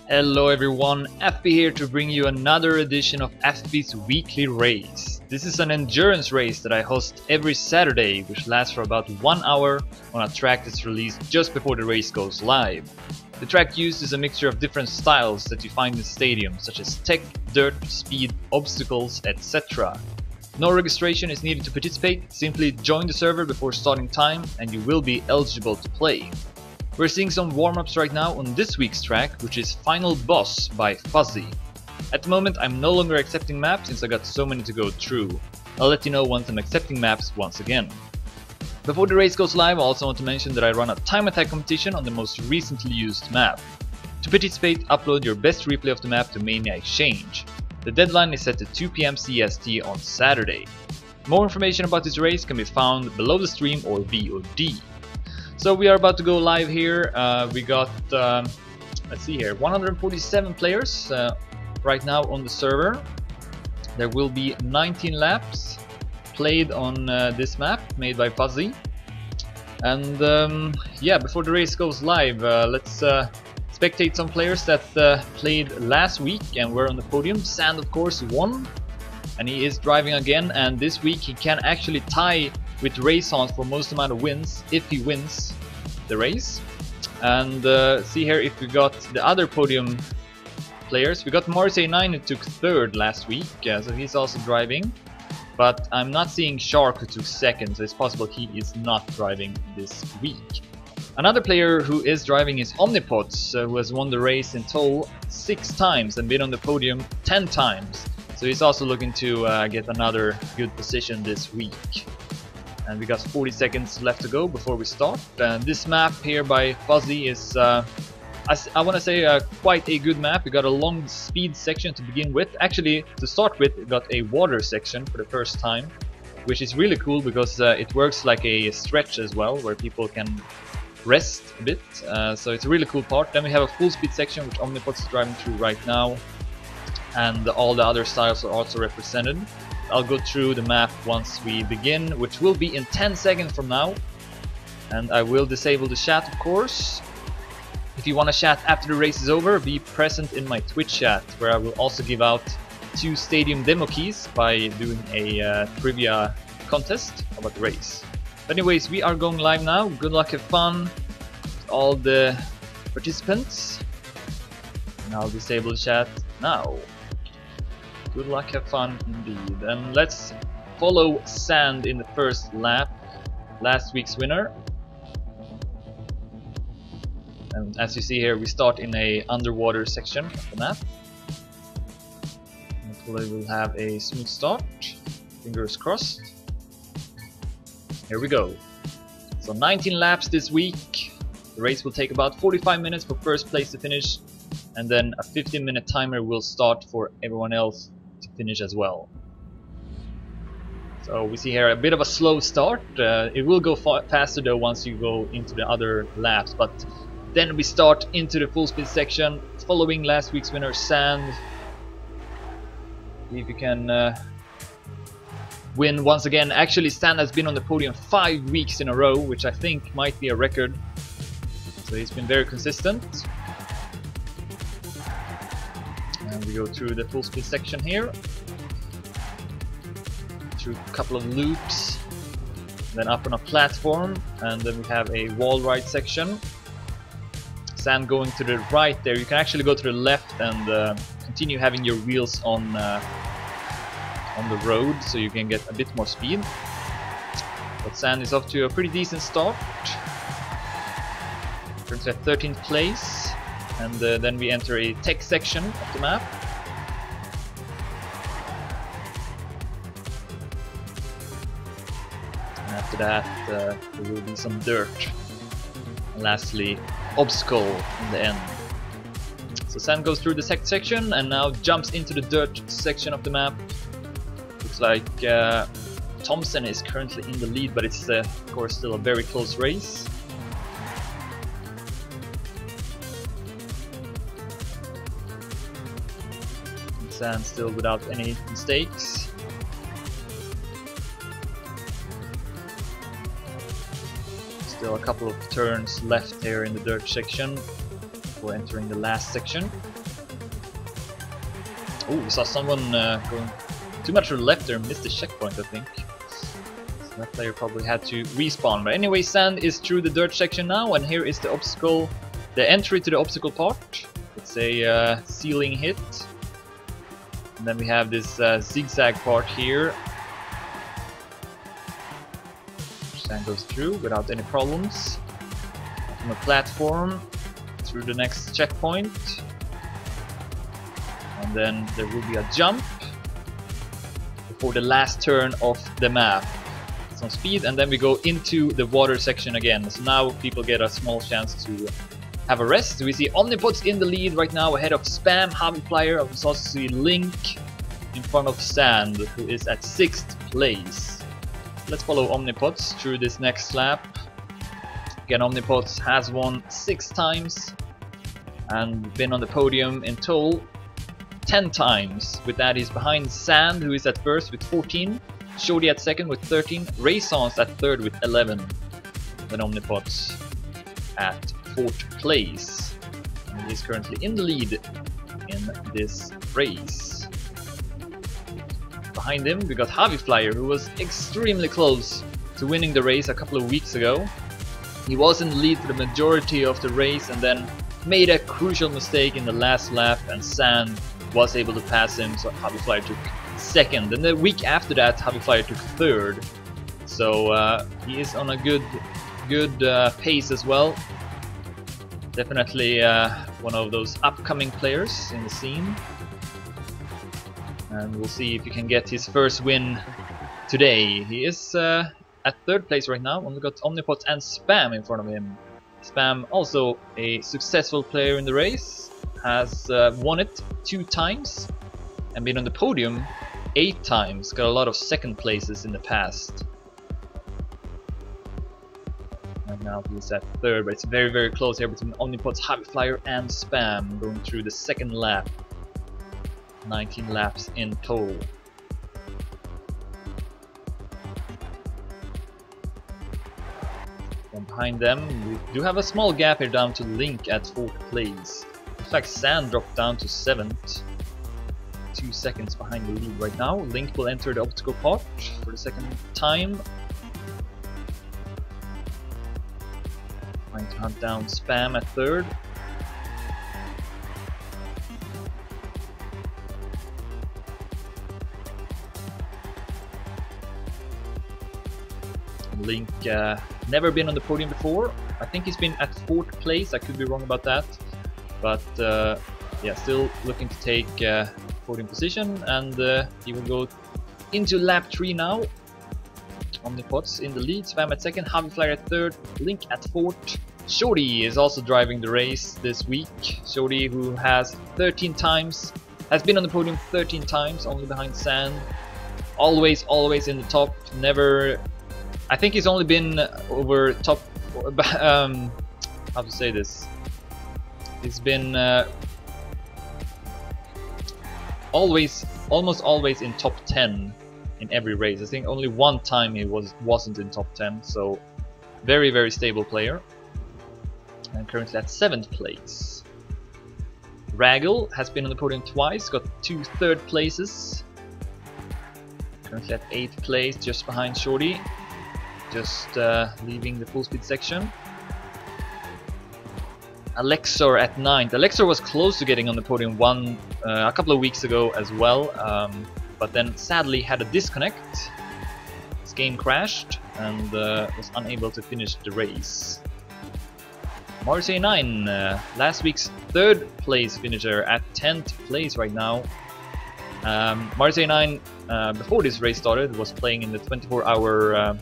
Hello everyone, fB here to bring you another edition of fB's weekly race. This is an endurance race that I host every Saturday, which lasts for about 1 hour on a track that's released just before the race goes live. The track used is a mixture of different styles that you find in stadiums, such as tech, dirt, speed, obstacles, etc. No registration is needed to participate, simply join the server before starting time and you will be eligible to play. We're seeing some warm-ups right now on this week's track, which is Final Boss by Fuzzy. At the moment I'm no longer accepting maps since I got so many to go through. I'll let you know once I'm accepting maps once again. Before the race goes live, I also want to mention that I run a time attack competition on the most recently used map. To participate, upload your best replay of the map to Mania Exchange. The deadline is set to 2 PM CST on Saturday. More information about this race can be found below the stream or VOD. So we are about to go live here. We got, let's see here, 147 players right now on the server. There will be 19 laps played on this map made by Fuzzy. And yeah, before the race goes live, let's spectate some players that played last week and were on the podium. Sand, of course, won, and he is driving again. And this week he can actually tie with Rayson for most amount of wins if he wins the race. And see here if we got the other podium players. We got Morris A9 who took third last week, so he's also driving. But I'm not seeing Shark who took second, so it's possible he is not driving this week. Another player who is driving is Omnipots, who has won the race in total 6 times and been on the podium 10 times. So he's also looking to get another good position this week. And we got 40 seconds left to go before we start. And this map here by Fuzzy is, I want to say, quite a good map. We got a long speed section to begin with. Actually, to start with, we got a water section for the first time, which is really cool because it works like a stretch as well, where people can rest a bit. So it's a really cool part. Then we have a full speed section, which Omnipots is driving through right now. And all the other styles are also represented. I'll go through the map once we begin, which will be in 10 seconds from now. And I will disable the chat, of course. If you want to chat after the race is over, be present in my Twitch chat, where I will also give out 2 stadium demo keys by doing a trivia contest about the race. But anyways, we are going live now. Good luck, have fun with all the participants. And I'll disable the chat now. Good luck, have fun indeed. And let's follow Sand in the first lap, last week's winner. And as you see here, we start in a underwater section of the map. Hopefully we'll have a smooth start. Fingers crossed. Here we go. So 19 laps this week. The race will take about 45 minutes for first place to finish. And then a 15-minute timer will start for everyone else to finish as well. So we see here a bit of a slow start. It will go faster though once you go into the other laps, but then we start into the full speed section following last week's winner Sand. See if you can win once again. Actually, Sand has been on the podium 5 weeks in a row, which I think might be a record. So he's been very consistent. And we go through the full speed section here, through a couple of loops, then up on a platform, and then we have a wall ride section. Sand going to the right there. You can actually go to the left and continue having your wheels on the road, so you can get a bit more speed. But Sand is off to a pretty decent start. Currently at 13th place. And then we enter a tech section of the map. And after that there will be some dirt. And lastly, obstacle in the end. So Sand goes through the tech section and now jumps into the dirt section of the map. Looks like Thompson is currently in the lead, but it's of course still a very close race. Sand still without any mistakes. Still a couple of turns left here in the dirt section. before entering the last section. Oh, we saw someone going too much to the left there, missed the checkpoint, I think. So that player probably had to respawn. But anyway, sand is through the dirt section now, and here is the obstacle, the entry to the obstacle part. It's a ceiling hit. And then we have this zigzag part here. Sand goes through without any problems. From a platform through the next checkpoint. And then there will be a jump before the last turn of the map. Some speed, and then we go into the water section again. So now people get a small chance to have a rest. We see Omnipods in the lead right now, ahead of Spam, Flyer. We also see Link in front of Sand, who is at 6th place. Let's follow Omnipods through this next lap. Again, Omnipods has won 6 times and been on the podium in total 10 times. With that, he's behind Sand, who is at first with 14, Shorty at second with 13, Raisons at third with 11, then Omnipods at 4th place. And he is currently in the lead in this race. Behind him we got Flyer, who was extremely close to winning the race a couple of weeks ago. He was in the lead for the majority of the race and then made a crucial mistake in the last lap, and Sand was able to pass him, so Flyer took second. And the week after that, Flyer took third. So he is on a good pace as well. Definitely one of those upcoming players in the scene. And we'll see if he can get his first win today. He is at 3rd place right now. Only got Omnipods and Spam in front of him. Spam, also a successful player in the race, has won it 2 times and been on the podium 8 times. Got a lot of 2nd places in the past. And now he's at 3rd, but it's very close here between Omnipods, Flyer and Spam, going through the 2nd lap. 19 laps in total. And behind them we do have a small gap here down to Link at 4th place. In fact, Sand dropped down to 7th. 2 seconds behind the lead right now. Link will enter the obstacle part for the 2nd time. Trying to hunt down Spam at 3rd. Link never been on the podium before. I think he's been at 4th place. I could be wrong about that, but yeah, still looking to take podium position, and he will go into lap 3 now. Omnipods in the lead, Spam at 2nd, Flyer at 3rd, Link at 4th. Shorty is also driving the race this week. Shorty, who has 13 times, has been on the podium 13 times, only behind Sand. Always in the top, never. I think he's only been over top. How to say this? He's been almost always in top 10 in every race. I think only 1 time he wasn't in top 10. So very stable player. And currently at 7th place. Raggle has been on the podium twice, got 2 3rd places. Currently at 8th place, just behind Shorty. Just leaving the full speed section. Alexor at 9th. Alexor was close to getting on the podium a couple of weeks ago as well, but then sadly had a disconnect. His game crashed and was unable to finish the race. Marseille 9, last week's 3rd place finisher, at 10th place right now. Marseille 9, before this race started, was playing in the 24-hour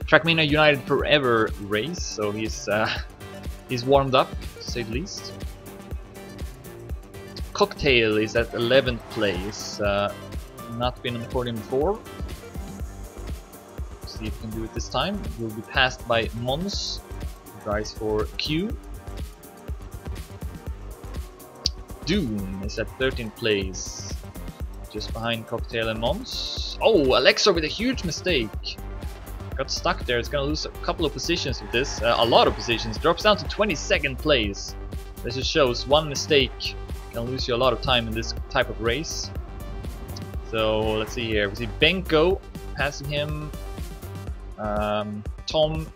Trackmania United Forever race, so he's warmed up, to say the least. Cocktail is at 11th place, not been on the podium before. See if he can do it this time. He will be passed by Mons, who drives for Q. Doom is at 13th place, just behind Cocktail and Mons. Oh, Alexa with a huge mistake. Got stuck there. It's gonna lose a couple of positions with this, a lot of positions. Drops down to 22nd place. This just shows one mistake can lose you a lot of time in this type of race. So let's see here. We see Benko passing him, Tom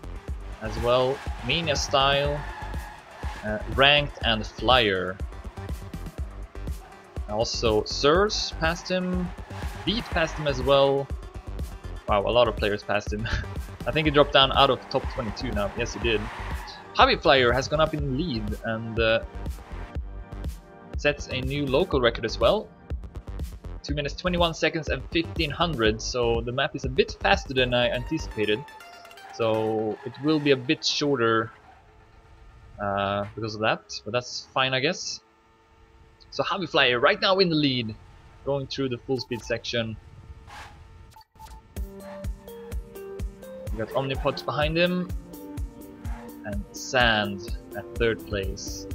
as well, Mania Style, Ranked and Flyer. Also Sirs passed him, Beat passed him as well. Wow, a lot of players passed him. I think he dropped down out of top 22 now. Yes, he did. Hobby Flyer has gone up in lead and sets a new local record as well. 2 minutes 21 seconds and 1500, so the map is a bit faster than I anticipated. So it will be a bit shorter because of that, but that's fine, I guess. So Hobby Flyer right now in the lead, going through the full speed section. We got Omnipods behind him, and Sand at third place.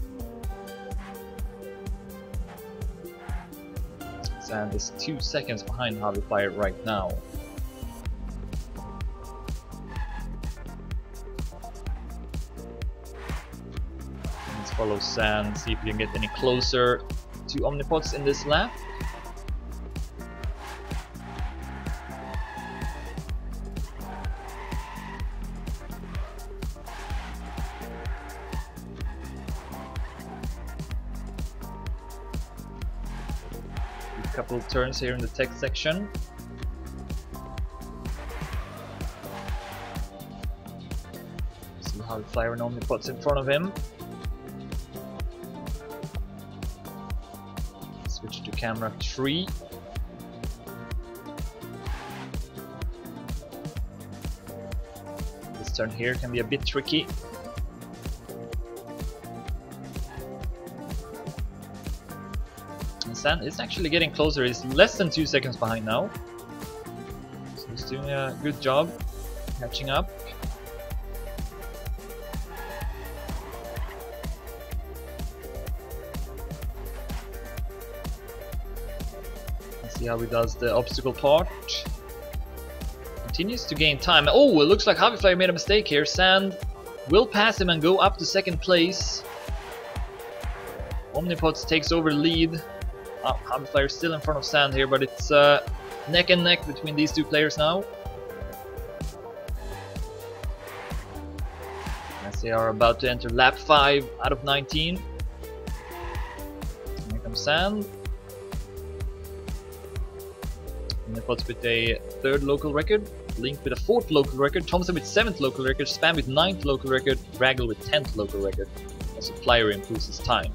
Sand is 2 seconds behind Hobby Flyer right now. Let's follow Sand, see if we can get any closer to Omnipods in this lap. Couple of turns here in the tech section. See how the Flyer normally puts in front of him. Switch to camera 3. This turn here can be a bit tricky. Sand is actually getting closer. He's less than 2 seconds behind now. So he's doing a good job catching up. Let's see how he does the obstacle part. Continues to gain time. Oh, it looks like Hobby Flyer made a mistake here. Sand will pass him and go up to second place. Omnipods takes over lead. Hobby Flyer still in front of Sand here, but it's neck and neck between these two players now. As they are about to enter lap 5 out of 19. Here comes Sand. Omnipods with a 3rd local record, Link with a 4th local record, Thompson with 7th local record, Spam with 9th local record, Raggle with 10th local record. Also Flyer improves his time.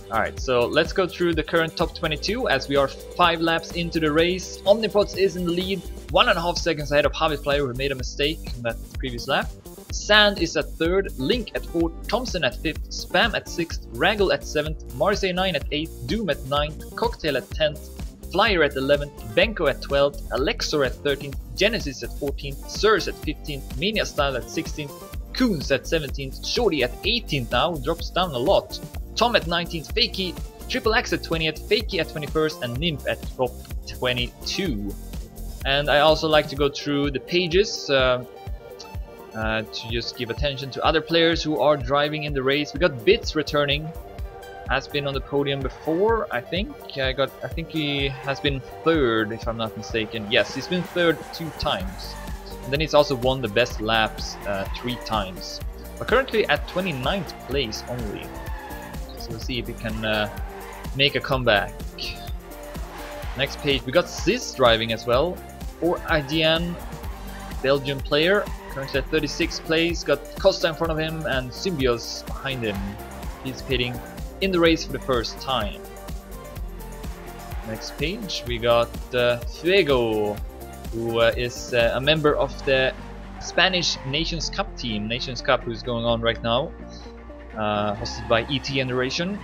Alright, so let's go through the current top 22 as we are 5 laps into the race. Omnipods is in the lead, 1.5 seconds ahead of Hobby Flyer who made a mistake in that previous lap. Sand is at 3rd, Link at 4th, Thompson at 5th, Spam at 6th, Raggle at 7th, Marseille 9 at 8th, Doom at 9th, Cocktail at 10th, Flyer at 11th, Benko at 12th, Alexor at 13th, Genesis at 14th, Sirs at 15th, Mania Style at 16th, Coons at 17th, Shorty at 18th now, drops down a lot. Tom at 19th, Fakey, Triple X at 20th, Fakey at 21st, and Nymph at top 22. And I also like to go through the pages to just give attention to other players who are driving in the race. We got Bits returning, has been on the podium before, I think. I think he has been 3rd, if I'm not mistaken. Yes, he's been 3rd 2 times. And then he's also won the best laps 3 times. But currently at 29th place only. So we'll see if he can make a comeback. Next page, we got Sis driving as well. For IGN, Belgian player, currently at 36th place. Got Costa in front of him and Symbios behind him. He's pitting in the race for the first time. Next page, we got Fuego, who is a member of the Spanish Nations Cup team. Nations Cup, who's going on right now. Hosted by ET Generation.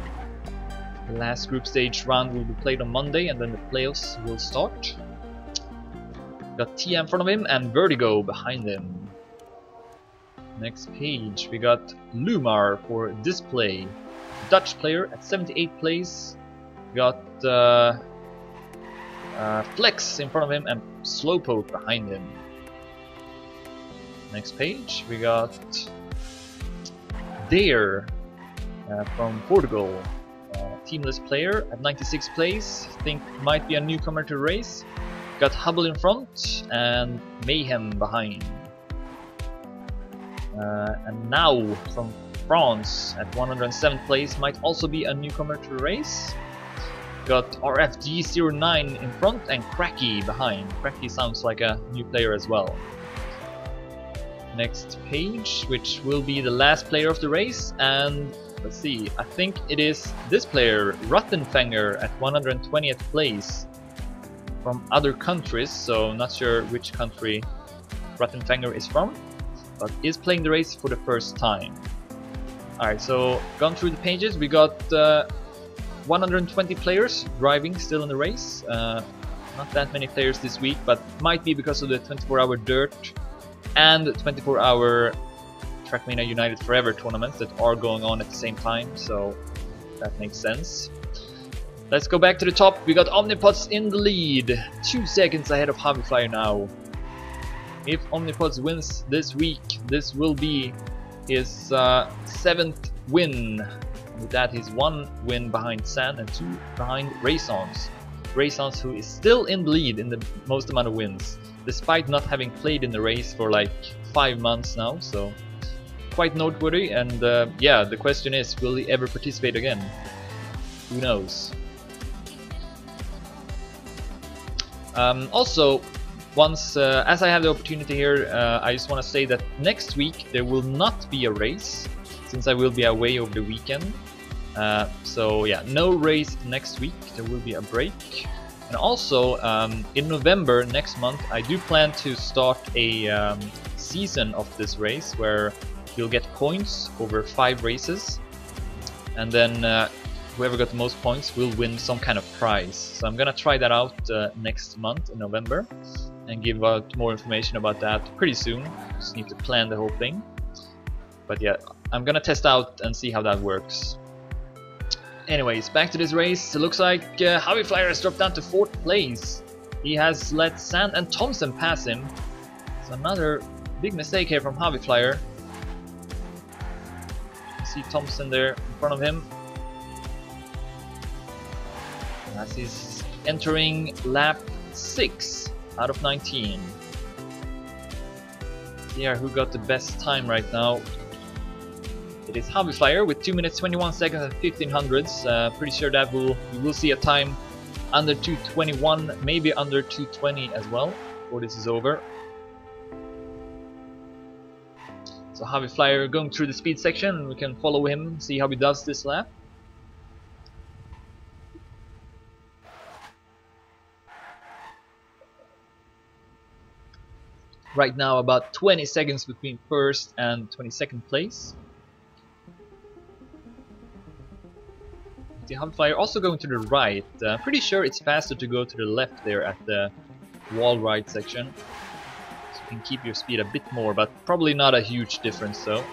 The last group stage round will be played on Monday and then the playoffs will start. Got Tia in front of him and Vertigo behind him. Next page, we got Lumar for Display, Dutch player at 78th place. We got Flex in front of him and Slowpoke behind him. Next page, we got Dare from Portugal. Teamless player at 96th place. Think might be a newcomer to the race. Got Hubble in front and Mayhem behind. And now from France at 107th place, might also be a newcomer to the race. Got RFG09 in front and Kripke behind. Kripke sounds like a new player as well. Next page, which will be the last player of the race, and let's see, I think it is this player, Rattenfänger, at 120th place from other countries, so not sure which country Rattenfänger is from, but is playing the race for the first time. Alright, so gone through the pages, we got 120 players driving still in the race. Not that many players this week, but might be because of the 24-hour dirt and 24-hour Trackmania United Forever tournaments that are going on at the same time, so that makes sense. Let's go back to the top. We got Omnipods in the lead, 2 seconds ahead of Hobbyflyer now. If Omnipods wins this week, this will be his 7th win. With that, he's 1 win behind Sand and 2 behind Raysons. Raysons, who is still in the lead in the most amount of wins, despite not having played in the race for like 5 months now, so quite noteworthy. And yeah, the question is, will he ever participate again? Who knows? Also, once as I have the opportunity here, I just want to say that next week there will not be a race, since I will be away over the weekend. So yeah, no race next week, there will be a break. And also, in November next month, I do plan to start a season of this race where you'll get points over 5 races, and then whoever got the most points will win some kind of prize. So I'm gonna try that out next month in November and give out more information about that pretty soon. Just need to plan the whole thing. But yeah, I'm gonna test out and see how that works. Anyways, back to this race. It looks like Hobbyflyer has dropped down to 4th place. He has let Sand and Thompson pass him. So another big mistake here from Hobbyflyer. You see Thompson there in front of him. As he's entering lap 6 out of 19. Yeah, who got the best time right now? It is Hobbyflyer with 2 minutes 21 seconds and 1500ths. Pretty sure that we will see a time under 2:21, maybe under 2:20 as well before this is over. So Hobbyflyer going through the speed section. We can follow him, see how he does this lap. Right now about 20 seconds between 1st and 22nd place. The Hobbyflyer also going to the right. Pretty sure it's faster to go to the left there at the wall right section. So you can keep your speed a bit more, but probably not a huge difference though.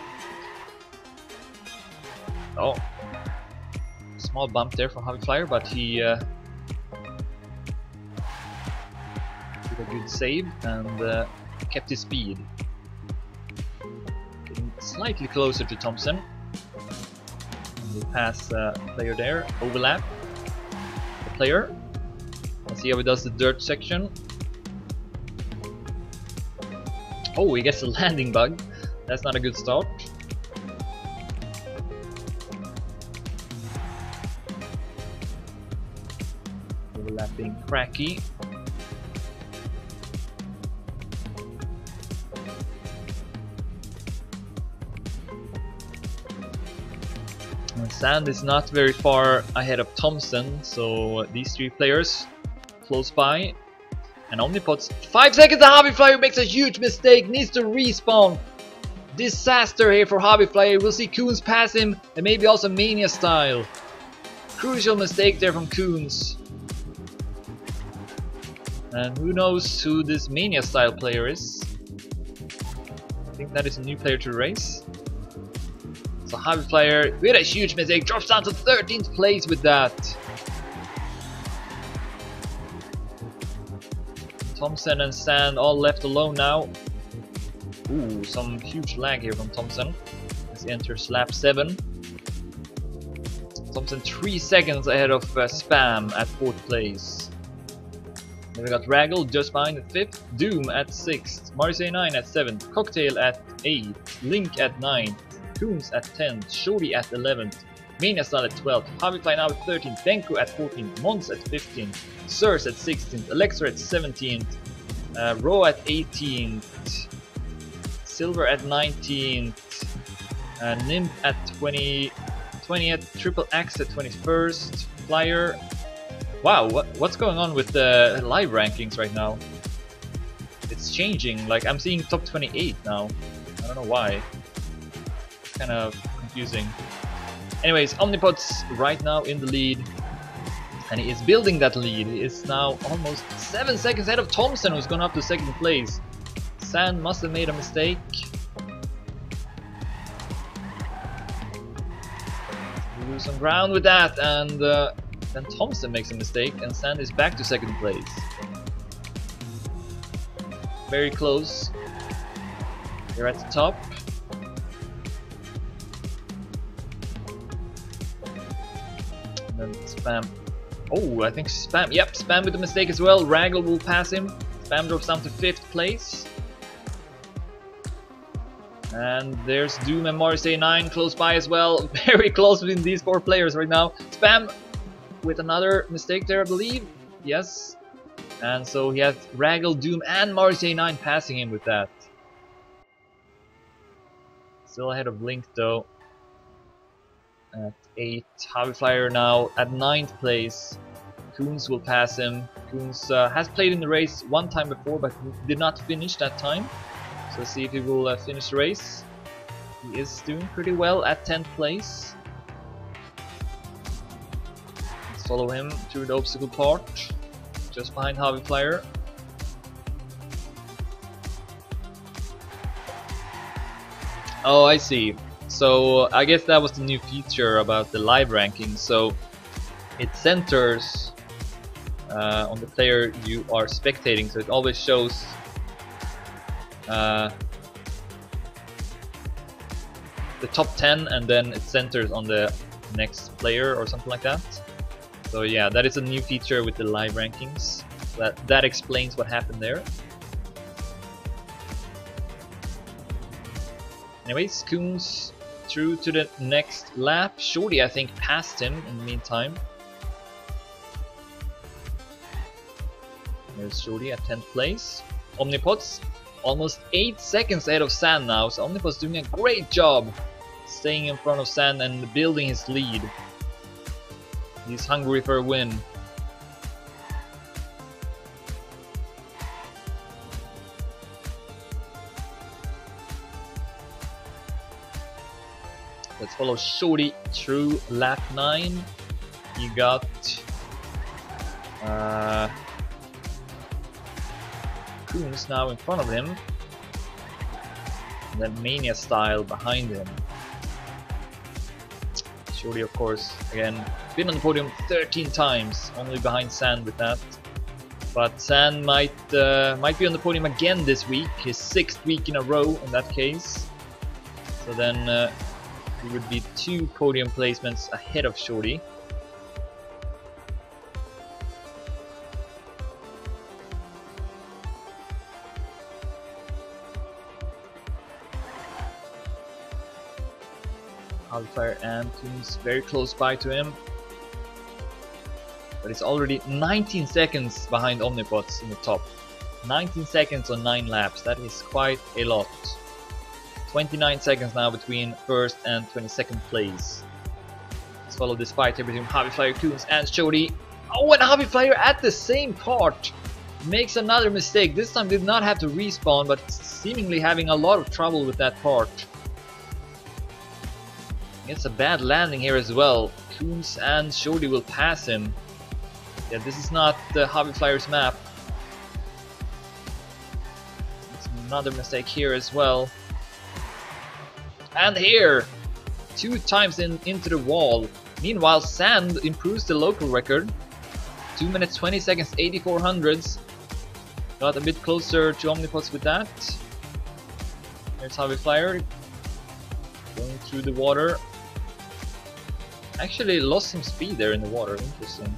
Oh, small bump there for Hobbyflyer, but he did a good save and kept his speed. Getting slightly closer to Thompson. We pass player there, overlap the player. Let's see how he does the dirt section. Oh, he gets a landing bug. That's not a good start. Overlapping Kripke. Sand is not very far ahead of Thompson, so these 3 players close by. And Omnipods, 5 seconds, the Hobbyflyer makes a huge mistake, needs to respawn. Disaster here for Hobbyflyer. We'll see Coons pass him, and maybe also Mania style. Crucial mistake there from Coons. And who knows who this Mania style player is. I think that is a new player to race. So Hobbyflyer with a huge mistake drops down to 13th place with that. Thompson and Sand all left alone now. Ooh, some huge lag here from Thompson. as he enters lap 7. Thompson 3 seconds ahead of Spam at 4th place. Then we got Raggle just behind at 5th, Doom at 6th, Marseille 9 at 7th, Cocktail at 8th, Link at 9th, Coons at 10th, Shorty at 11th, Mania Style at 12th, Havifly now at 13th, Denko at 14th, Mons at 15th, Surs at 16th, Alexa at 17th, Ro at 18th, Silver at 19th, Nymph at 20th, Triple X at 21st, Flyer. Wow, what's going on with the live rankings right now? It's changing, like I'm seeing top 28 now. I don't know why. Kind of confusing. Anyways, Omnipod's right now in the lead. And he is building that lead. He is now almost 7 seconds ahead of Thompson, who's gone up to 2nd place. Sand must have made a mistake. We lose some ground with that, and then Thompson makes a mistake, and Sand is back to 2nd place. Very close. They're at the top. And then Spam. Oh, I think Spam. Yep, Spam with a mistake as well. Raggle will pass him. Spam drops down to 5th place. And there's Doom and Marseille 9 close by as well. Very close between these 4 players right now. Spam with another mistake there, I believe. Yes. And so he has Raggle, Doom, and Marseille 9 passing him with that. Still ahead of Link though. At 8th. Haviflyer now at 9th place. Coons will pass him. Coons has played in the race one time before, but did not finish that time. So let's see if he will finish the race. He is doing pretty well at 10th place. Let's follow him through the obstacle part. Just behind Haviflyer. Oh, I see. So I guess that was the new feature about the live ranking. So it centers on the player you are spectating. So it always shows the top 10, and then it centers on the next player or something like that. So yeah, that is a new feature with the live rankings. That explains what happened there. Anyways, Coons through to the next lap. Shorty, I think, passed him in the meantime. There's Shorty at 10th place. Omnipod's almost 8 seconds ahead of Sand now, so Omnipod's doing a great job staying in front of Sand and building his lead. He's hungry for a win. Let's follow Shorty through lap 9. You got Coons now in front of him, and then Mania Style behind him. Shorty, of course, again, been on the podium 13 times, only behind Sand with that. But Sand might be on the podium again this week, his 6th week in a row in that case. So then he would be 2 podium placements ahead of Shorty. Haviflyer and Coons very close by to him, but it's already 19 seconds behind Omnipods in the top. 19 seconds on 9 laps, that is quite a lot. 29 seconds now between 1st and 22nd place. Let's follow this fight here between Haviflyer, Coons, and Shorty. Oh, and Haviflyer at the same part makes another mistake. This time did not have to respawn, but seemingly having a lot of trouble with that part. It's a bad landing here as well. Coons and Shorty will pass him. Yeah, this is not the Haviflyer's map. It's another mistake here as well. And here, 2 times into the wall. Meanwhile, Sand improves the local record. 2 minutes 20 seconds, 84 hundredths. Got a bit closer to Omnipods with that. Here's Haviflyer. Going through the water. Actually lost some speed there in the water, interesting.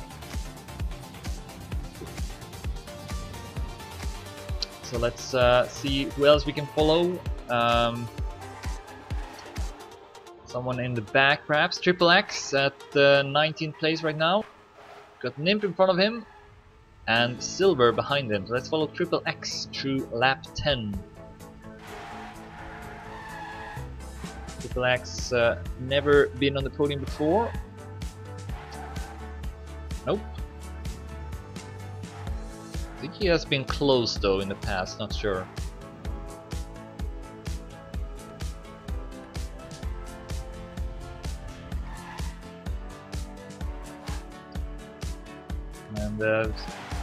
So let's see who else we can follow. Someone in the back perhaps. Triple X at 19th place right now. Got Nymph in front of him and Silver behind him. So let's follow Triple X through lap 10. Triple X never been on the podium before. Nope. I think he has been close though in the past, not sure. And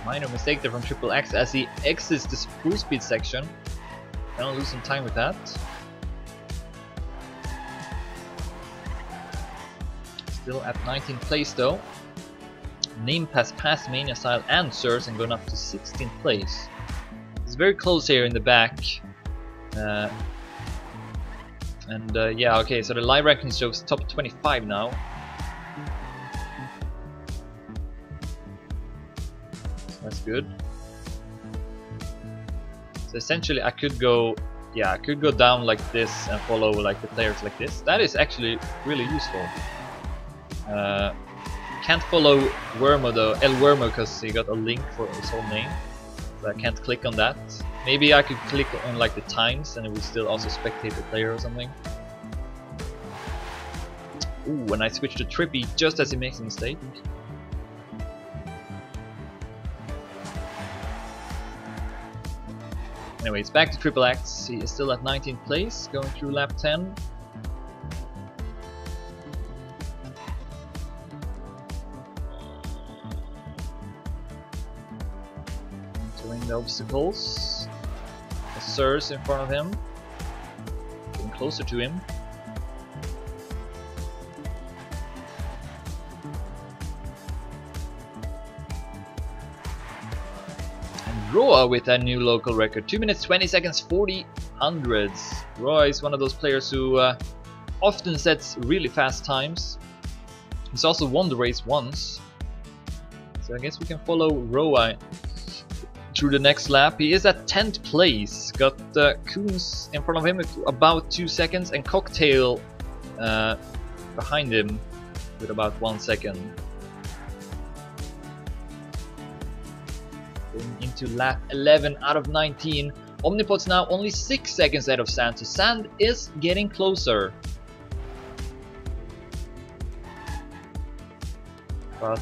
minor mistake there from Triple X as he exits the full speed section. Gonna lose some time with that. Still at 19th place though. Nymph has passed Mania Style and Sirs and gone up to 16th place. It's very close here in the back. Yeah, okay, so the live ranking shows top 25 now. So that's good. So essentially I could go, yeah, I could go down like this and follow like the players like this. That is actually really useful. Can't follow Wormo though, El Wormo, because he got a link for his whole name, so I can't click on that. Maybe I could click on like the times and it would still also spectate the player or something. Ooh, and I switch to Trippy just as he makes a mistake. Anyways, back to Triple X. He is still at 19th place, going through lap 10. The obstacles. The Sirs in front of him, getting closer to him. And Roa with a new local record, 2 minutes 20 seconds 40 hundredths. Roa is one of those players who often sets really fast times. He's also won the race once, so I guess we can follow Roa through the next lap. He is at 10th place, got Koons in front of him with about 2 seconds and Cocktail behind him with about 1 second. Going into lap 11 out of 19. Omnipod's now only 6 seconds ahead of Sand, so Sand is getting closer. But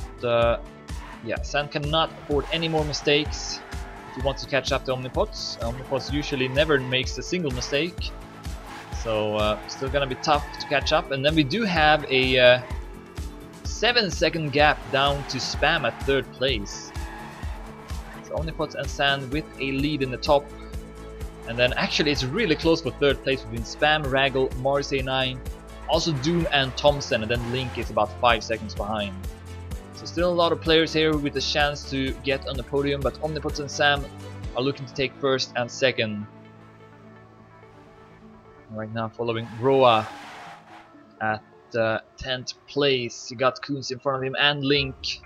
yeah, Sand cannot afford any more mistakes if he wants to catch up to Omnipods. Omnipods usually never makes a single mistake, so still gonna be tough to catch up. And then we do have a 7-second gap down to Spam at 3rd place. So Omnipods and Sand with a lead in the top, and then actually it's really close for 3rd place between Spam, Raggle, Marse9, also Doom and Thompson, and then Link is about 5 seconds behind. So still a lot of players here with a chance to get on the podium, but Omnipods and Sam are looking to take 1st and 2nd. Right now following Roa at 10th place. You got Koons in front of him and Link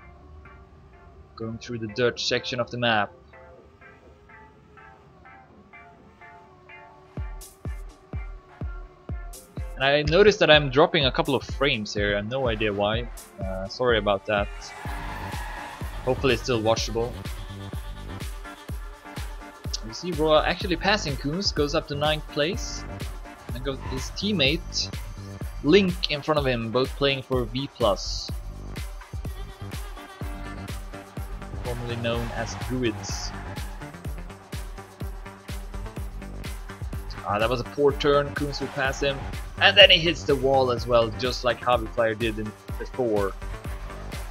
going through the dirt section of the map. And I noticed that I'm dropping a couple of frames here. I have no idea why. Sorry about that. Hopefully it's still watchable. You see Roa actually passing Koons, goes up to 9th place. And got his teammate Link in front of him, both playing for V+. Formerly known as Druids. That was a poor turn. Koons will pass him. And then he hits the wall as well, just like Hobby Flyer did before.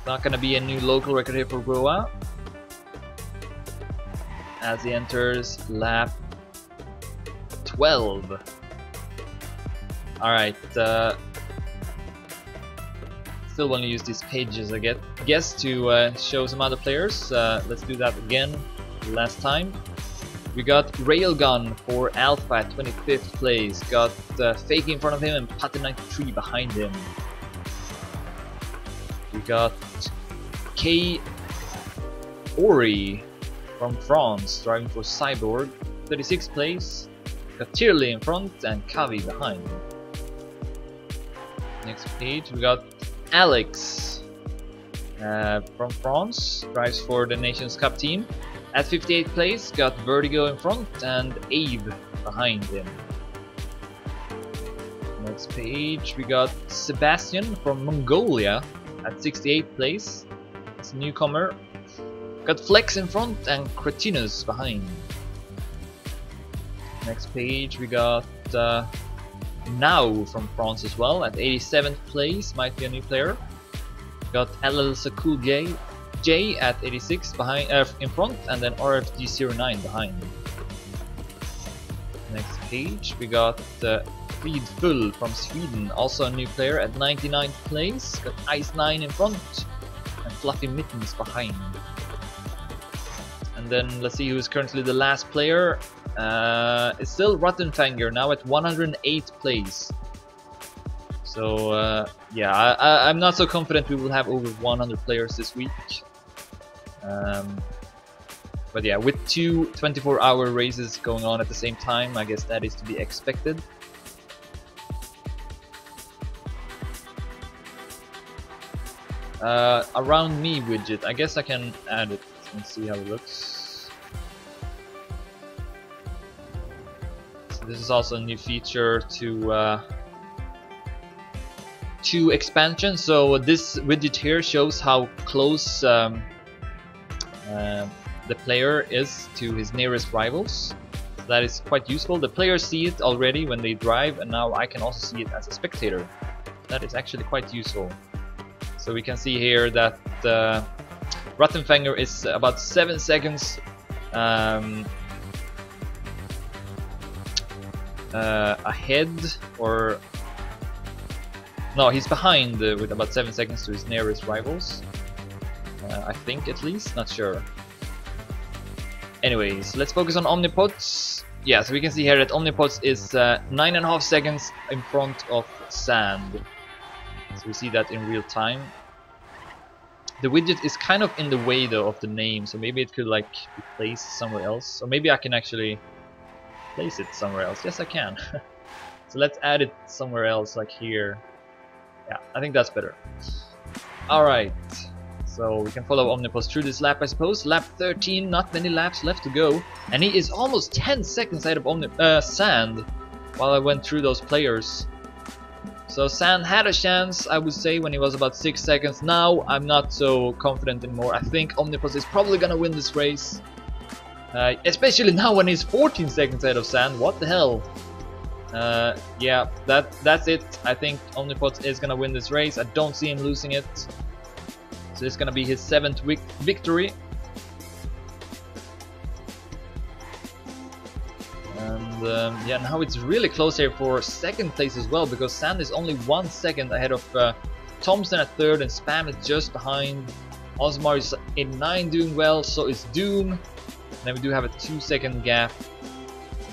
Not gonna be a new local record here for Roa, as he enters lap 12. Alright, still want to use these pages, I guess, to show some other players. Let's do that again last time. We got Railgun for Alpha at 25th place. Got Fake in front of him and Patte 93 behind him. We got K Ori from France driving for Cyborg, 36th place. Got Tirley in front and Kavi behind. Next page we got Alex from France, drives for the Nations Cup team. At 58th place, got Vertigo in front and Abe behind him. Next page, we got Sebastian from Mongolia at 68th place. It's a newcomer. Got Flex in front and Cretinus behind. Next page, we got Now from France as well at 87th place, might be a new player. Got LL Sakul J at 86 behind, in front, and then RFG09 behind. Next page we got fB's from Sweden, also a new player at 99th place. Got Ice9 in front and Fluffy Mittens behind. And then let's see who's currently the last player. It's still Rattenfanger, now at 108th place. So yeah, I'm not so confident we will have over 100 players this week. But yeah, with two 24-hour races going on at the same time, I guess that is to be expected. Around me widget, I guess I can add it and see how it looks. So this is also a new feature to expansion. So this widget here shows how close the player is to his nearest rivals. That is quite useful. The players see it already when they drive, and now I can also see it as a spectator. That is actually quite useful. So we can see here that Rattenfanger is about 7 seconds ahead, or no, he's behind with about 7 seconds to his nearest rivals. I think, at least, not sure. Anyways, let's focus on Omnipods. Yeah, so we can see here that Omnipods is 9.5 seconds in front of Sand. So we see that in real time. The widget is kind of in the way though of the name, so maybe it could like be placed somewhere else. Or maybe I can actually place it somewhere else. Yes, I can. So let's add it somewhere else, like here. Yeah, I think that's better. Alright. So we can follow Omnipus through this lap, I suppose. Lap 13, not many laps left to go. And he is almost 10 seconds ahead of Sand while I went through those players. So Sand had a chance, I would say, when he was about 6 seconds. Now I'm not so confident anymore. I think Omnipus is probably gonna win this race. Especially now when he's 14 seconds ahead of Sand. What the hell? Yeah, that's it. I think Omnipus is gonna win this race. I don't see him losing it. So it's gonna be his 7th victory. And yeah, now it's really close here for 2nd place as well, because Sand is only 1 second ahead of Thompson at 3rd, and Spam is just behind. Osmar is in 9 doing well, so is Doom. And then we do have a 2-second gap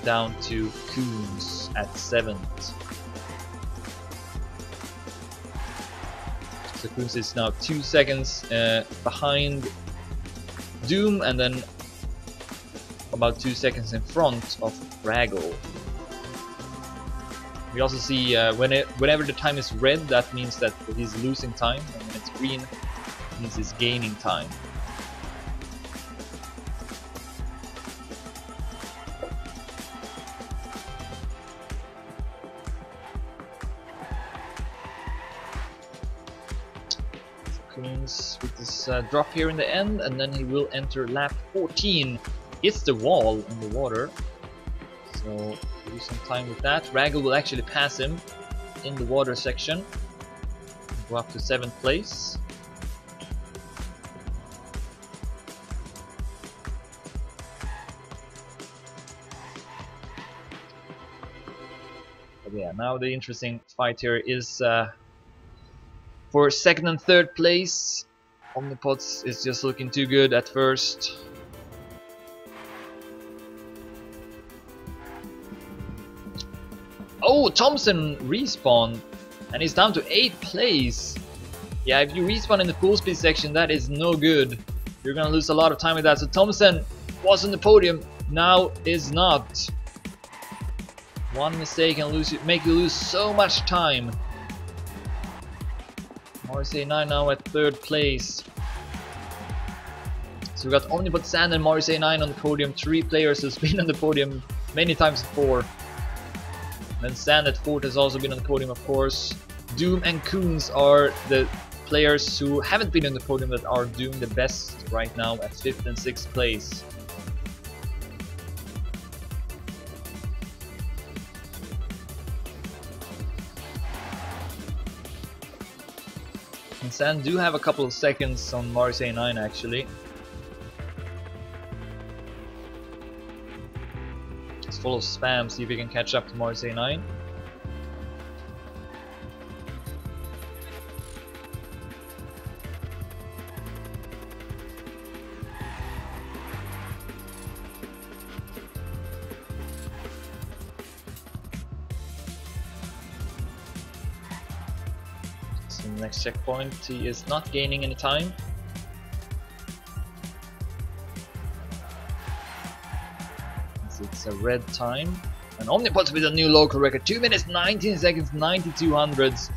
down to Coons at 7th. So Coons is now 2 seconds behind Doom, and then about 2 seconds in front of Raggle. We also see whenever the time is red, that means that he's losing time, and when it's green, it means he's gaining time. Coons with this drop here in the end, and then he will enter lap 14. Hits the wall in the water, so lose some time with that. Raggle will actually pass him in the water section, go up to 7th place. But yeah, now the interesting fight here is for 2nd and 3rd place. Omnipods is just looking too good at first. Oh, Thompson respawned, and he's down to 8th place. Yeah, if you respawn in the full speed section, that is no good. You're gonna lose a lot of time with that. So Thompson was on the podium, now is not. One mistake can make you lose so much time. Morrissey 9 now at 3rd place. So we got Omnipot Sand and Morrissey 9 on the podium. 3 players who's been on the podium many times before. Then Sand at 4th has also been on the podium, of course. Doom and Coons are the players who haven't been on the podium that are doing the best right now at 5th and 6th place. And Sand do have a couple of seconds on Morrissey 9 actually. It's full of spam, see if we can catch up to Morrissey 9. Next checkpoint, he is not gaining any time. It's a red time. And Omnipots with a new local record, 2 minutes 19 seconds 92 hundredths.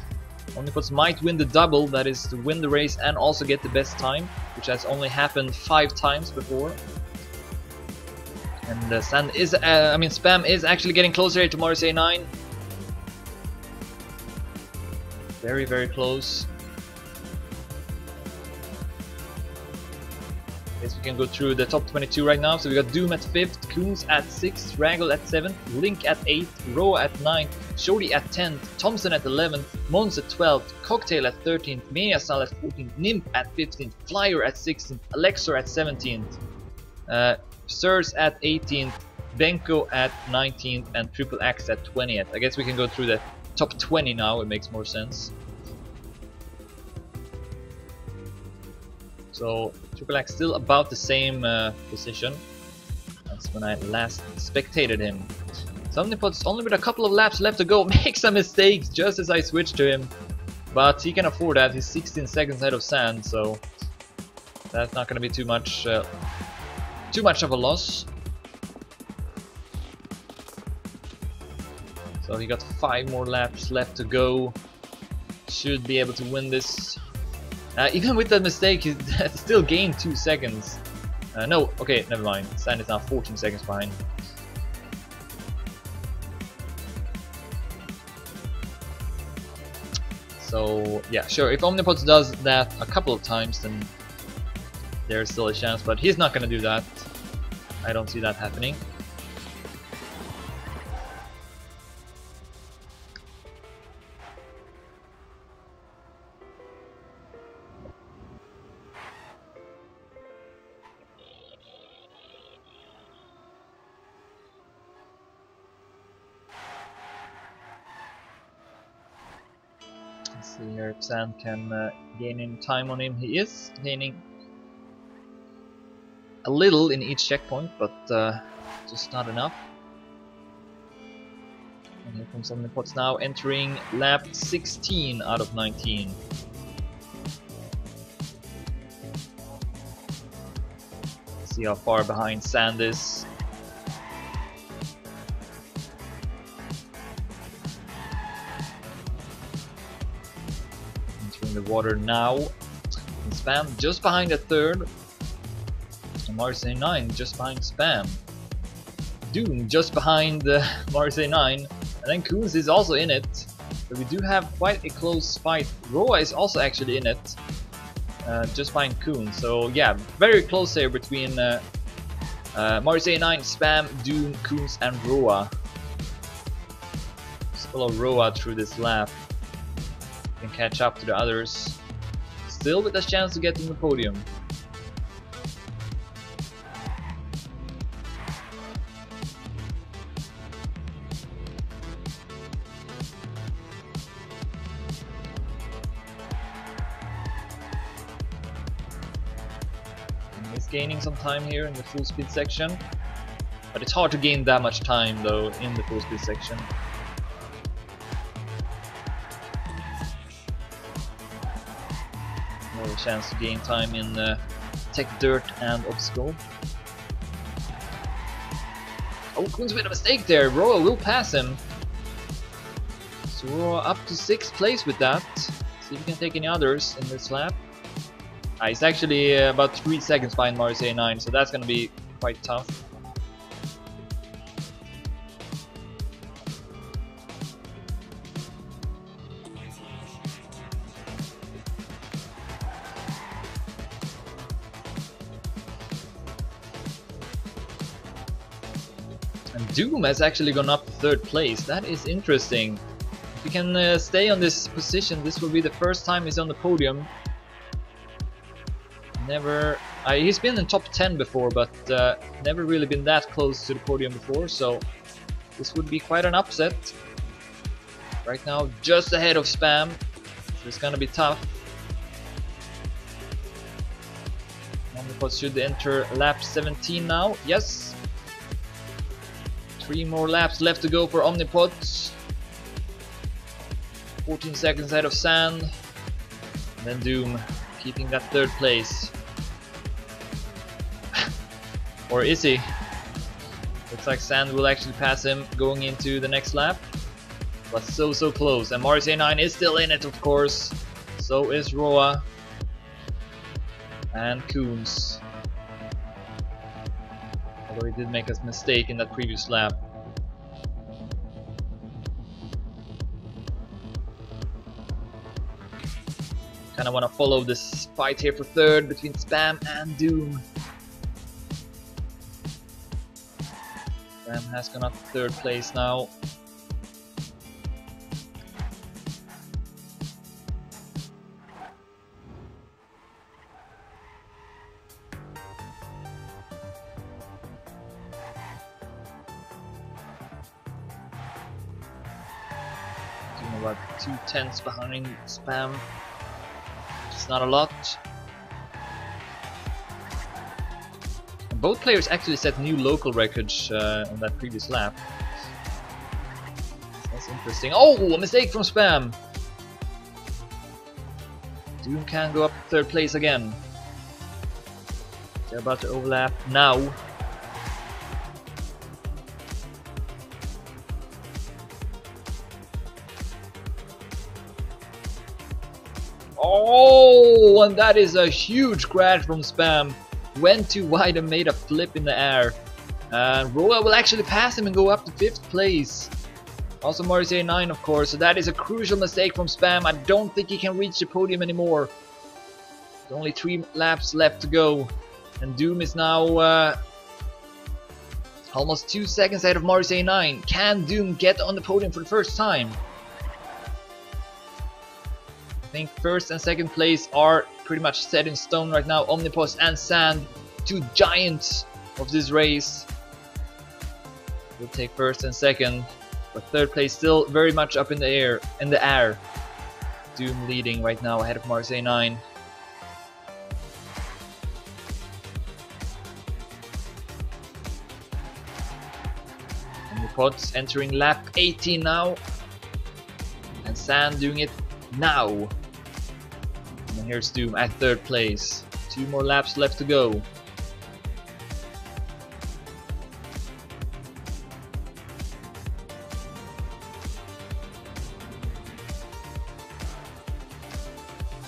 Omnipots might win the double, that is to win the race and also get the best time, which has only happened 5 times before. And Spam is actually getting closer here to Morrissey 9. Very, very close. Guess we can go through the top 22 right now. So we got Doom at 5th, Coons at 6th, Raggle at 7th, Link at 8th, Roa at 9th, Shody at 10th, Thompson at 11th, Mons at 12th, Cocktail at 13th, Measal at 14th, Nymph at 15th, Flyer at 16th, Alexor at 17th, Sirs at 18th, Benko at 19th, and Triple X at 20th. I guess we can go through the top 20 now, it makes more sense. So Triple X still about the same position as when I last spectated him. So Omnipot's only with a couple of laps left to go makes some mistakes just as I switch to him, but he can afford that. He's 16 seconds ahead of Sand, so that's not going to be too much of a loss. So he got 5 more laps left to go. Should be able to win this. Even with that mistake, he still gained 2 seconds. No, okay, never mind. Sand is now 14 seconds behind. So yeah, sure. If Omnipots does that a couple of times, then there's still a chance. But he's not going to do that. I don't see that happening. See here if Sand can gain any time on him. He is gaining a little in each checkpoint, but just not enough. And here comes Omnipots now entering lap 16 out of 19. Let's see how far behind Sand is. The water now. And Spam just behind the 3rd. And Morrissey 9 just behind Spam. Doom just behind Morrissey 9. And then Coons is also in it. So we do have quite a close fight. Roa is also actually in it. Just behind Coons. So yeah, very close here between Morrissey 9, Spam, Doom, Coons, and Roa. Just follow Roa through this lap. Can catch up to the others, still with a chance to get in the podium. And he's gaining some time here in the full speed section, but it's hard to gain that much time though in the full speed section. a chance to gain time in Tech Dirt and Obstacle. Oh, Koons made a mistake there. Roa will pass him. So Roa up to 6th place with that. See if he can take any others in this lap. He's actually about 3 seconds behind Mars A9, so that's going to be quite tough. And Doom has actually gone up to 3rd place. That is interesting. If he can stay on this position, this will be the first time he's on the podium. He's been in top 10 before, but never really been that close to the podium before, so this would be quite an upset. Right now, just ahead of Spam, so it's gonna be tough. Omnipods should enter lap 17 now. Yes! 3 more laps left to go for Omnipods. 14 seconds ahead of Sand. And then Doom keeping that 3rd place. Or is he? Looks like Sand will actually pass him going into the next lap. But so close. And Mars A9 is still in it, of course. So is Roa. And Koons. Although he did make a mistake in that previous lap. Kinda wanna follow this fight here for 3rd between Spam and Doom. Spam has gone up to 3rd place now. Doing about 2/10 behind Spam. It's not a lot. Both players actually set new local records on that previous lap. That's interesting. Oh, a mistake from Spam! Doom can go up to 3rd place again. They're about to overlap now. Oh, and that is a huge crash from Spam. Went too wide and made a flip in the air. Roa will actually pass him and go up to 5th place. Also Mars A9, of course, so that is a crucial mistake from Spam. I don't think he can reach the podium anymore. There's only 3 laps left to go. And Doom is now almost 2 seconds ahead of Mars A9. Can Doom get on the podium for the first time? I think 1st and 2nd place are pretty much set in stone right now. Omnipod and Sand, 2 giants of this race, will take 1st and 2nd, but 3rd place still very much up in the air. Doom leading right now ahead of Mars A9. Omnipods entering lap 18 now, and Sand doing it now. And here's Doom at 3rd place. 2 more laps left to go.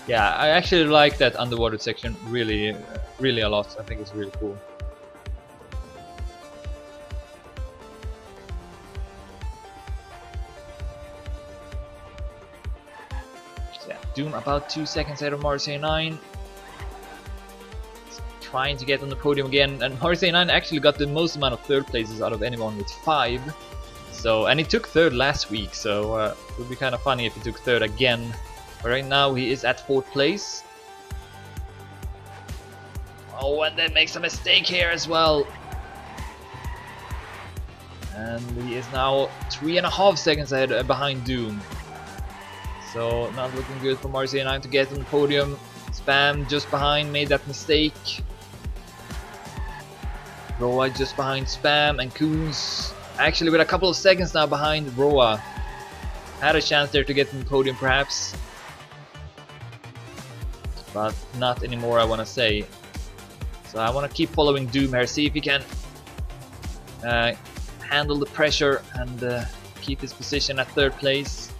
Yeah, I actually like that underwater section really a lot. I think it's really cool. Doom about 2 seconds ahead of Mars A9. Trying to get on the podium again, and Mars A9 actually got the most amount of 3rd places out of anyone with 5. So, and he took 3rd last week, so it would be kind of funny if he took 3rd again. But right now he is at 4th place. Oh, and then makes a mistake here as well. And he is now 3.5 seconds ahead behind Doom. So not looking good for Mars A9 to get on the podium. Spam just behind, made that mistake. Roa just behind Spam, and Koons actually with a couple of seconds now behind Roa. Had a chance there to get on the podium perhaps. but not anymore, I want to say. So I want to keep following Doom here, see if he can handle the pressure and keep his position at 3rd place.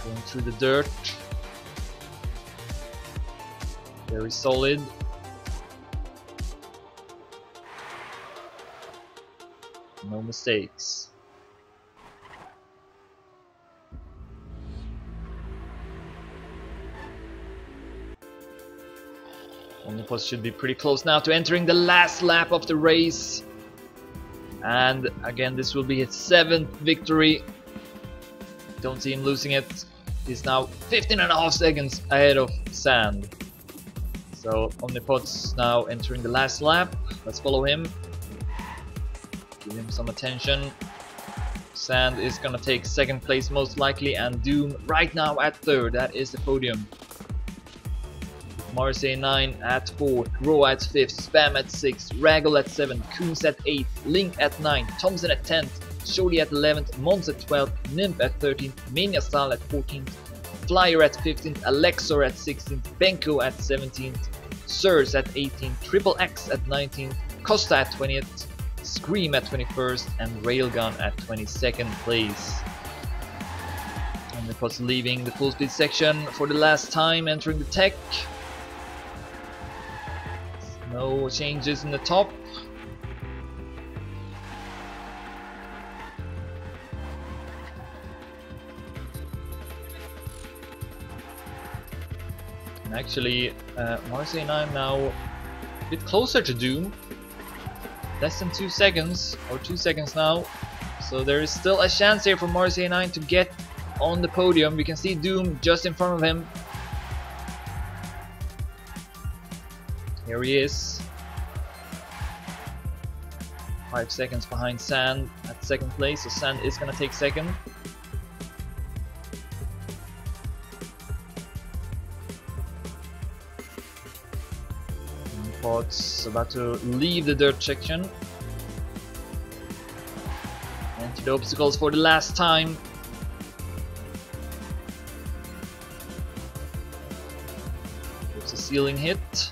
Going through the dirt. Very solid. No mistakes. Omnipod should be pretty close now to entering the last lap of the race. And again, this will be his 7th victory. Don't see him losing it. He's now 15.5 seconds ahead of Sand. So Omnipod's now entering the last lap. Let's follow him. Give him some attention. Sand is gonna take 2nd place most likely, and Doom right now at 3rd. That is the podium. Marseille 9 at 4th, Ro at 5th, Spam at 6th, Raggle at 7th, Coons at 8th, Link at 9th, Thompson at 10th, Shody at 11th, Mons at 12th, Nymph at 13th, Mania Style at 14th, Flyer at 15th, Alexor at 16th, Benko at 17th, Sirs at 18th, Triple X at 19th, Costa at 20th, Scream at 21st, and Railgun at 22nd place. And of course leaving the full speed section for the last time, entering the tech. No changes in the top. And actually, Marseille 9 now a bit closer to Doom. Less than 2 seconds, or 2 seconds now. So there is still a chance here for Marseille 9 to get on the podium. We can see Doom just in front of him. Here he is. 5 seconds behind Sand at 2nd place, so Sand is gonna take 2nd. Pod's about to leave the dirt section. Enter the obstacles for the last time. It's a ceiling hit.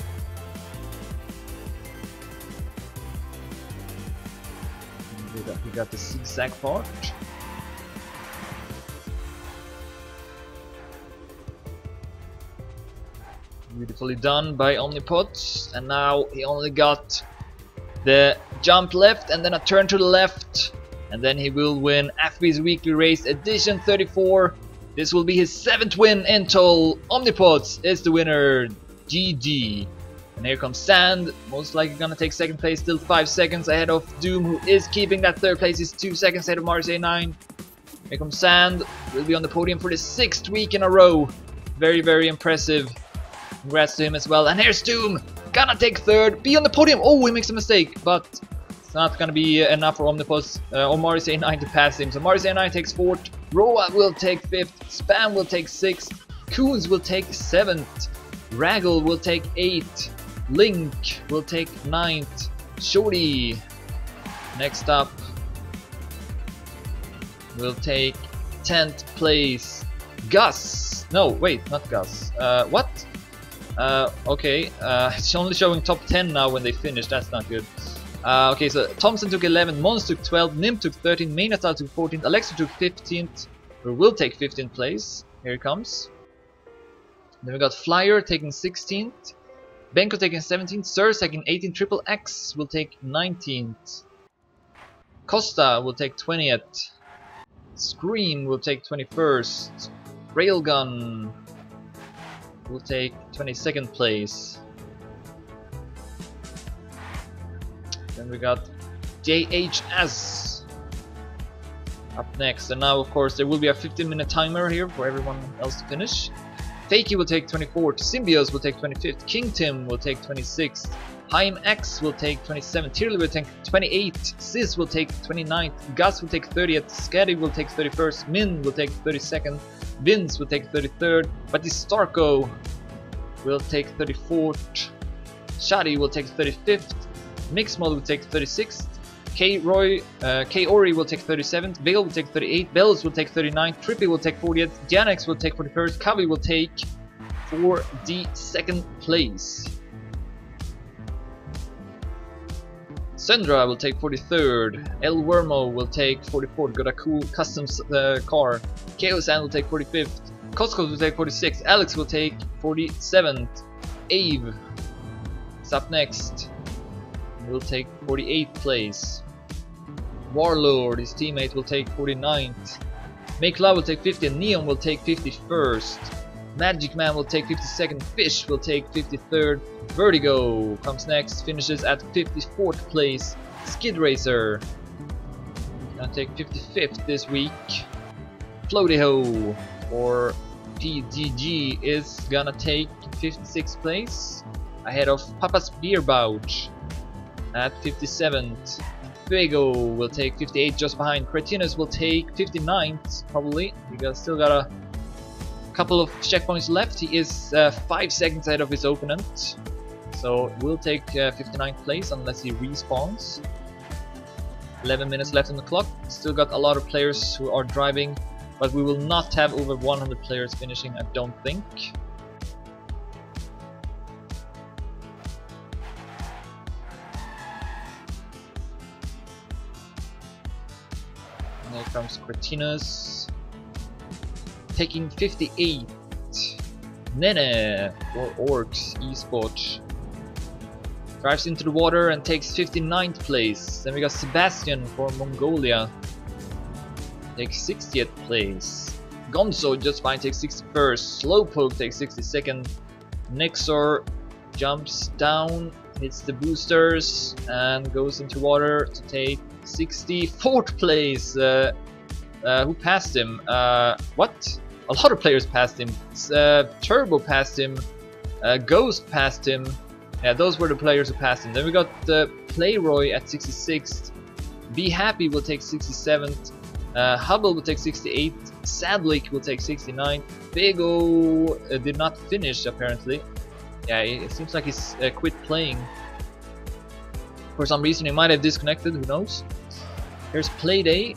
We got the zigzag part. Beautifully done by Omnipod, and now he only got the jump left and then a turn to the left, and then he will win fB's weekly race edition 34. This will be his 7th win in total. Omnipod is the winner. GG. And here comes Sand, most likely gonna take 2nd place, still 5 seconds ahead of Doom, who is keeping that 3rd place. He's 2 seconds ahead of Marseille 9. Here comes Sand, will be on the podium for the 6th week in a row. Very, very impressive. Congrats to him as well. And here's Doom, gonna take 3rd, be on the podium. Oh, he makes a mistake, but it's not gonna be enough for Omnipod or Marseille 9 to pass him. So Marseille 9 takes 4th, Roa will take 5th, Spam will take 6th, Coons will take 7th, Raggle will take 8th, Link will take 9th, Shody next up will take 10th place, Gus, no wait, not Gus, what? Okay, it's only showing top 10 now when they finish, that's not good. Okay, so Thompson took 11th, Mons took 12th, Nim took 13th, Mainatal took 14th, Alexa took 15th, or will take 15th place, here it comes. Then we got Flyer taking 16th, Benko taking 17th, Sirs taking 18th, Triple X will take 19th, Costa will take 20th, Scream will take 21st, Railgun will take 22nd place. Then we got JHS up next, and now of course there will be a 15-minute timer here for everyone else to finish. Fakey will take 24th, Symbios will take 25th, King Tim will take 26th, Haim X will take 27th, Tirli will take 28th, Sis will take 29th, Gus will take 30th, Scatty will take 31st, Min will take 32nd, Vince will take 33rd, Batistarko will take 34th, Shadi will take 35th, Mixed Mod will take 36th. K Ori will take 37th. Veil will take 38th. Bells will take 39th. Kripke will take 40th. Janex will take 41st. Kavi will take 42nd place. Sandra will take 43rd. El Wormo will take 44th. Got a cool custom car. Chaosan will take 45th. Costco will take 46th. Alex will take 47th. Ave is up next. Will take 48th place. Warlord, his teammate, will take 49th. Make Love will take 50th. Neon will take 51st. Magic Man will take 52nd. Fish will take 53rd. Vertigo comes next, finishes at 54th place. Skid Racer gonna take 55th this week. Floaty Ho or PGG is gonna take 56th place, ahead of Papa's Beer Bouch at 57th. Fuego will take 58th, just behind. Cretinus will take 59th, probably. Still got a couple of checkpoints left. He is 5 seconds ahead of his opponent, so will take 59th place unless he respawns. 11 minutes left on the clock. Still got a lot of players who are driving, but we will not have over 100 players finishing, I don't think. And here comes Cretinus taking 58th. Nene or Orcs Esports drives into the water and takes 59th place. Then we got Sebastian for Mongolia, takes 60th place. Gonzo just fine, takes 61st. Slowpoke takes 62nd. Nexor jumps down, hits the boosters and goes into water to take 64th place. Who passed him? What? A lot of players passed him. Turbo passed him. Ghost passed him. Yeah, those were the players who passed him. Then we got Playroy at 66th. Be Happy will take 67th. Hubble will take 68th. Sadlik will take 69th. Bego did not finish apparently. Yeah, it seems like he's quit playing. For some reason he might have disconnected, who knows. Here's Playday.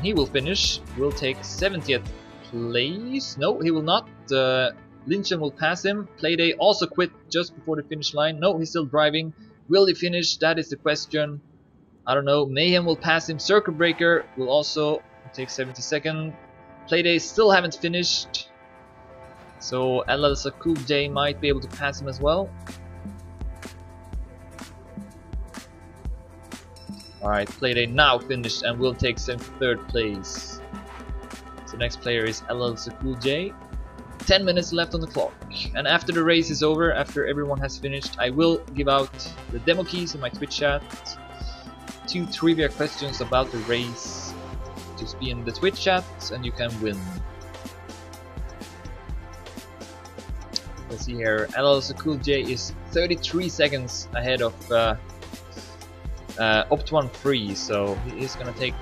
He will finish, will take 70th place. No, he will not. Lynchen will pass him. Playday also quit just before the finish line. No, he's still driving. Will he finish? That is the question. I don't know. Mayhem will pass him. Circuit Breaker will also take 72nd. Playday still haven't finished, so LL Sakub J might be able to pass him as well. Alright, Playday now finished and will take 73rd place. So next player is LL Sakul J. 10 minutes left on the clock. And after the race is over, after everyone has finished, I will give out the demo keys in my Twitch chat. 2 trivia questions about the race. Just be in the Twitch chat and you can win. Let's see here. LL Sakul J is 33 seconds ahead of Optuan 3, so he is gonna take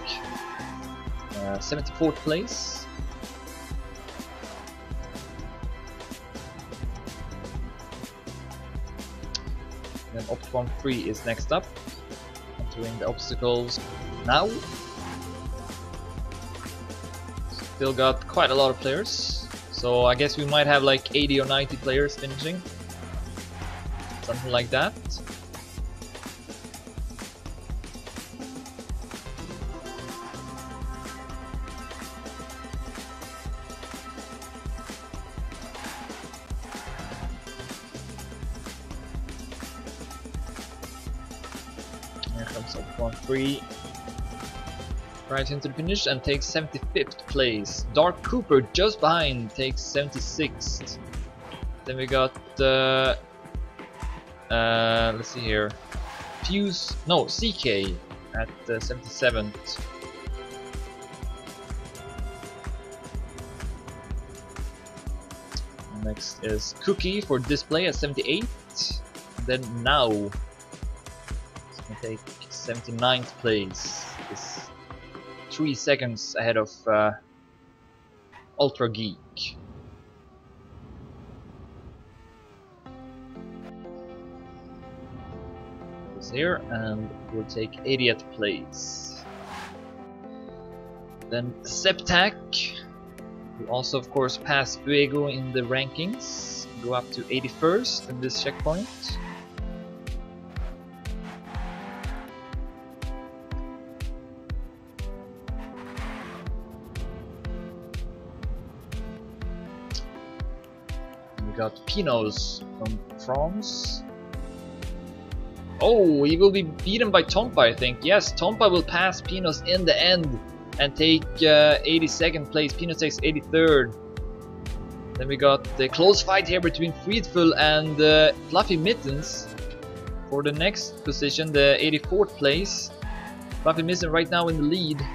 74th place. Then Optuan 3 is next up, entering the obstacles now. Still got quite a lot of players, so I guess we might have like 80 or 90 players finishing, something like that. Free right into the finish and takes 75th place. Dark Cooper just behind takes 76th. Then we got let's see here, CK at 77th. Next is Cookie for Display at 78th. Then Now it's gonna take 79th place, is 3 seconds ahead of Ultra Geek. points here, and we'll take 80th place. Then Septak will also of course pass fBeule in the rankings, go up to 81st in this checkpoint. We got Pinos from France. Oh, he will be beaten by Tompa, I think. Yes, Tompa will pass Pinos in the end and take 82nd place. Pinos takes 83rd. Then we got the close fight here between frostBeule and Fluffy Mittens for the next position, the 84th place. Fluffy Mittens right now in the lead,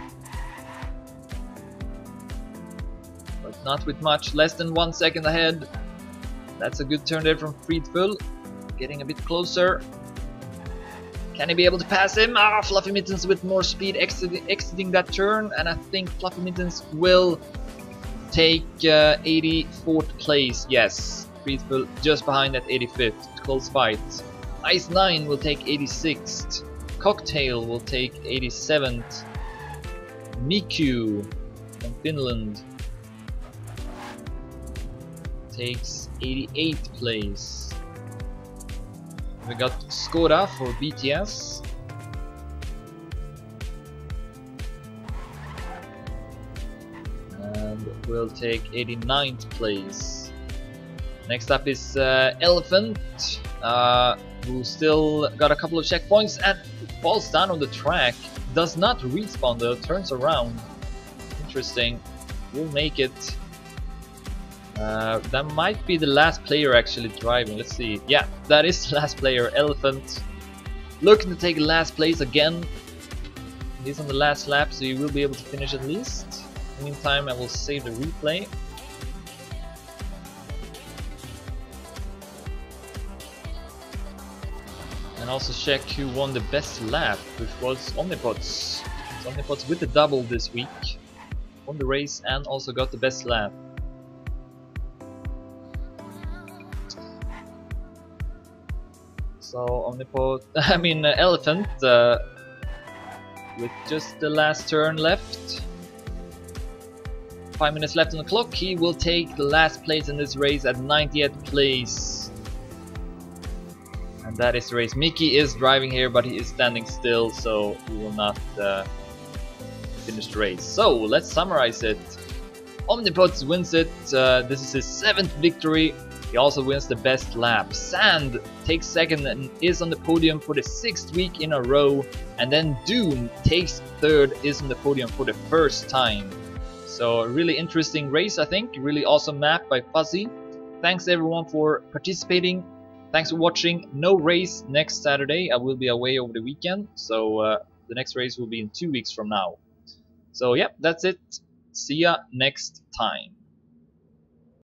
but not with much, less than 1 second ahead. That's a good turn there from frostBeule, getting a bit closer. Can he be able to pass him? Ah, Fluffy Mittens with more speed exiting that turn, and I think Fluffy Mittens will take 84th place. Yes, frostBeule just behind at 85th. Close fight. Ice 9 will take 86th. Cocktail will take 87th. Miku from Finland takes 88th place. We got Skoda for BTS. And we'll take 89th place. Next up is Elephant, who still got a couple of checkpoints and falls down on the track. Does not respawn though, turns around. Interesting. We'll make it. That might be the last player actually driving. Let's see. Yeah, that is the last player. Elephant looking to take last place again. He's on the last lap, so he will be able to finish at least. In the meantime, I will save the replay. And also check who won the best lap, which was Omnipots. So Omnipots with the double this week. Won the race and also got the best lap. So Elephant, with just the last turn left, 5 minutes left on the clock, he will take the last place in this race at 90th place. And that is the race. Mickey is driving here, but he is standing still, so he will not finish the race. So let's summarize it. Omnipots wins it. This is his 7th victory. He also wins the best lap. Sand takes 2nd and is on the podium for the 6th week in a row. And then Doom takes 3rd, is on the podium for the 1st time. So a really interesting race, I think. Really awesome map by Fuzzy. Thanks everyone for participating. Thanks for watching. No race next Saturday. I will be away over the weekend. So the next race will be in 2 weeks from now. So yeah, that's it. See ya next time.